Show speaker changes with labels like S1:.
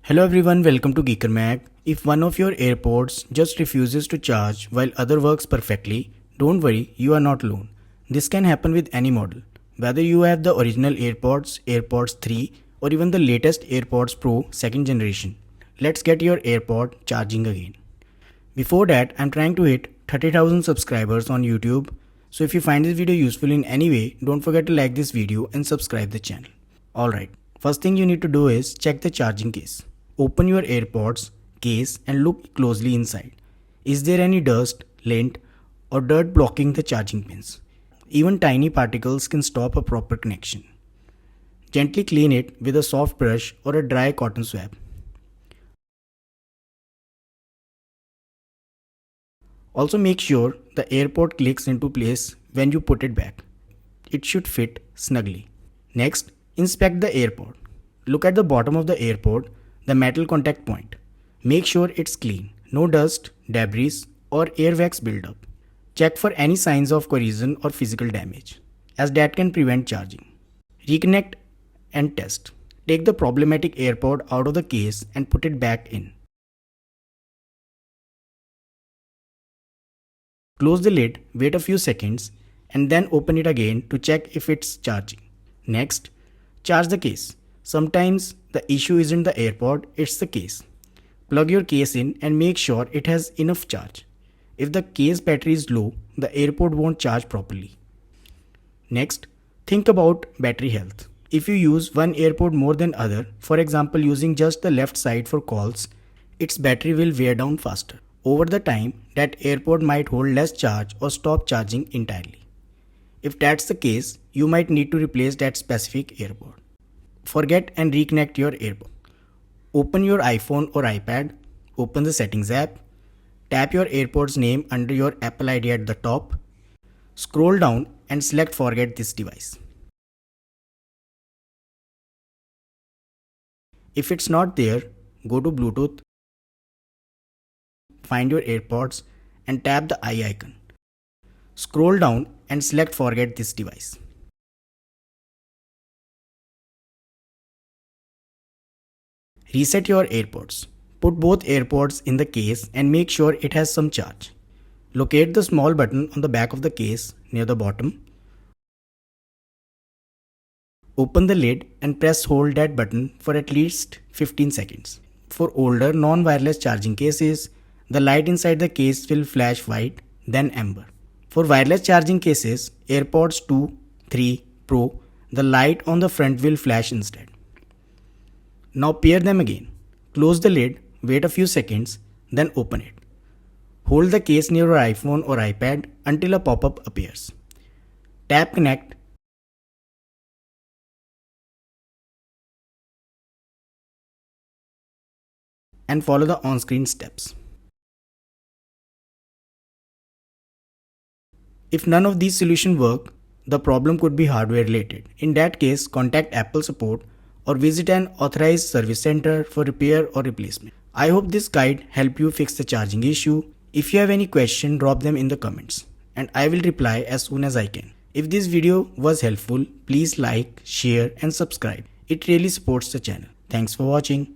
S1: Hello everyone, welcome to Geeker Mag. If one of your AirPods just refuses to charge while other works perfectly, don't worry, you are not alone. This can happen with any model. Whether you have the original AirPods, AirPods 3 or even the latest AirPods Pro 2nd generation. Let's get your AirPod charging again. Before that, I'm trying to hit 30,000 subscribers on YouTube. So if you find this video useful in any way, don't forget to like this video and subscribe the channel. Alright, first thing you need to do is check the charging case. Open your AirPods case and look closely inside. Is there any dust, lint or dirt blocking the charging pins? Even tiny particles can stop a proper connection. Gently clean it with a soft brush or a dry cotton swab. Also make sure the AirPod clicks into place when you put it back. It should fit snugly. Next, inspect the AirPod. Look at the bottom of the AirPod, the metal contact point. Make sure it's clean, no dust, debris or airwax buildup. Check for any signs of corrosion or physical damage, as that can prevent charging. Reconnect and test. Take the problematic AirPod out of the case and put it back in. Close the lid, wait a few seconds and then open it again to check if it's charging. Next, charge the case. Sometimes the issue isn't the AirPod, it's the case. Plug your case in and make sure it has enough charge. If the case battery is low, the AirPod won't charge properly. Next, think about battery health. If you use one AirPod more than other, for example using just the left side for calls, its battery will wear down faster. Over the time, that AirPod might hold less charge or stop charging entirely. If that's the case, you might need to replace that specific AirPod. Forget and reconnect your AirPod. Open your iPhone or iPad, open the settings app, tap your AirPod's name under your Apple ID at the top, scroll down and select forget this device. If it's not there, go to Bluetooth, find your AirPods and tap the eye icon. Scroll down and select forget this device. Reset your AirPods. Put both AirPods in the case and make sure it has some charge. Locate the small button on the back of the case near the bottom. Open the lid and press hold that button for at least 15 seconds. For older non-wireless charging cases, the light inside the case will flash white, then amber. For wireless charging cases, AirPods 2, 3, Pro, the light on the front will flash instead. Now pair them again. Close the lid, wait a few seconds, then open it. Hold the case near your iPhone or iPad until a pop-up appears. Tap connect and follow the on-screen steps. If none of these solutions work, the problem could be hardware related. In that case, contact Apple support or visit an authorized service center for repair or replacement. I hope this guide helped you fix the charging issue. If you have any question, drop them in the comments and I will reply as soon as I can. If this video was helpful, please like, share and subscribe. It really supports the channel. Thanks for watching.